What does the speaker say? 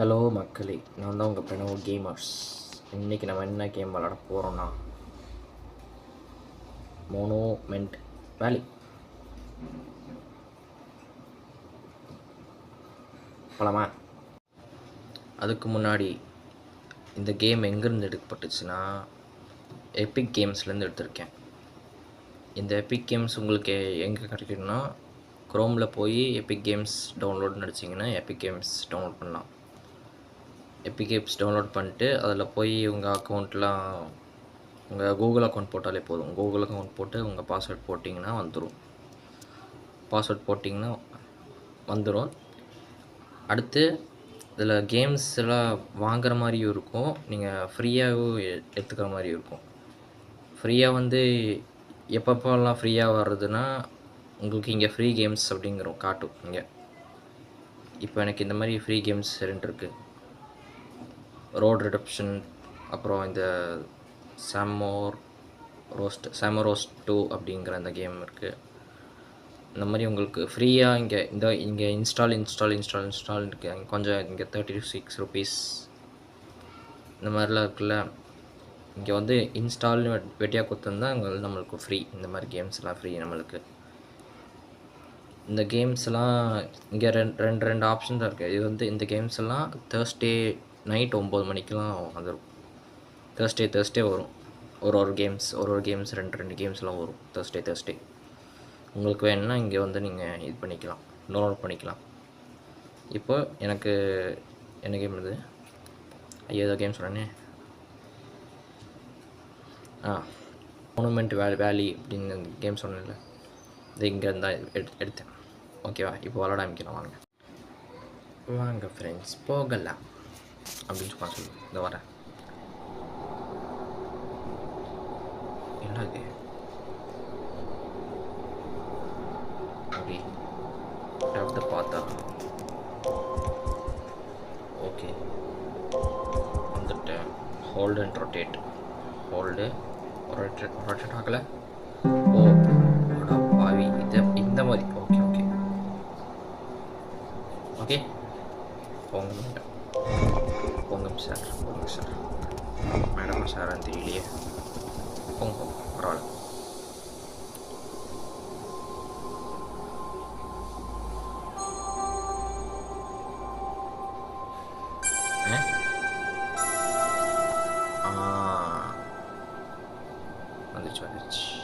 Hello மக்களே, நான் தான் உங்கள் பிரணவ் கேமர்ஸ். இன்றைக்கி நம்ம என்ன கேம் விளாட போகிறோன்னா மோனோமெண்ட் வேலி. போலாமா? அதுக்கு முன்னாடி இந்த கேம் எங்கேருந்து எடுக்கப்பட்டுச்சுன்னா எபிக் கேம்ஸ்லேருந்து எடுத்திருக்கேன். இந்த எபிக் கேம்ஸ் உங்களுக்கு எங்கே கிடைக்குன்னா க்ரோமில் போய் எபிக் கேம்ஸ் டவுன்லோட்னு அடிச்சிங்கன்னா எபிக் கேம்ஸ் டவுன்லோட் பண்ணலாம். எபிக் கேம்ஸ் டவுன்லோட் பண்ணிட்டு அதில் போய் உங்கள் அக்கௌண்ட்லாம் உங்கள் கூகுள் அக்கௌண்ட் போட்டாலே போதும். கூகுள் அக்கௌண்ட் போட்டு உங்கள் பாஸ்வேர்ட் போட்டிங்கன்னா வந்துடும். பாஸ்வேர்ட் போட்டிங்கன்னா வந்துடும். அடுத்து இதில் கேம்ஸ் எல்லாம் வாங்குகிற மாதிரியும் இருக்கும், நீங்கள் ஃப்ரீயாகவும் எடுத்துக்கிற மாதிரியும் இருக்கும். ஃப்ரீயாக வந்து எப்பப்போலாம் ஃப்ரீயாக வர்றதுன்னா உங்களுக்கு இங்கே ஃப்ரீ கேம்ஸ் அப்படிங்கிற காட்டும். இங்கே இப்போ எனக்கு இந்த மாதிரி ஃப்ரீ கேம்ஸ் 2 இருக்குது. ரோட் ரிடப்ஷன், அப்புறம் இந்த சாமோ ரோஸ்ட் 2 அப்படிங்கிற அந்த கேம் இருக்குது. இந்த மாதிரி உங்களுக்கு ஃப்ரீயாக இங்கே இன்ஸ்டால் இருக்குது. கொஞ்சம் இங்கே 36 ருபீஸ் இந்த மாதிரிலாம் இருக்குல்ல. இங்கே வந்து இன்ஸ்டால்னு வெட்டியாக கொடுத்துருந்தா நம்மளுக்கு ஃப்ரீ. இந்த மாதிரி கேம்ஸ்லாம் ஃப்ரீ நம்மளுக்கு. இந்த கேம்ஸ்லாம் இங்கே ரெண்டு ஆப்ஷன் தான் இருக்குது. இது வந்து இந்த கேம்ஸ் எல்லாம் தேர்ஸ்டே நைட் 9 மணிக்கெலாம் வந்துடும். தேர்ஸ்டே வரும். ஒரு கேம்ஸ் ரெண்டு கேம்ஸ்லாம் வரும் தேர்ஸ்டே. உங்களுக்கு வேணும்னா இங்கே வந்து நீங்கள் இது பண்ணிக்கலாம், டவுன்லோட் பண்ணிக்கலாம். இப்போ எனக்கு என்ன கேம் இது? ஏதோ கேம் சொன்னேனே. மோனுமெண்ட் வேலி அப்படின்னு கேம் சொன்னேன்ல, இது இங்கே இருந்தால் எடுத்தேன். ஓகேவா? இப்போ விளாட ஆரம்பிக்கலாம். வாங்க ஃப்ரெண்ட்ஸ், போகலாம் அப்படின்னு சொல்லி இந்த வரேன். என்னது அப்படி டப்ட பார்த்தா ஓகே வந்துட்டேன். Hold and rotate. ரொட்டேட் ஆகலை. ஓ பாவி, இது இந்த மாதிரி. ஓகே போங்க சார். மேடம் சாரான்னு தெரியலையே. போங்க பரவாயில்ல. வந்துச்சு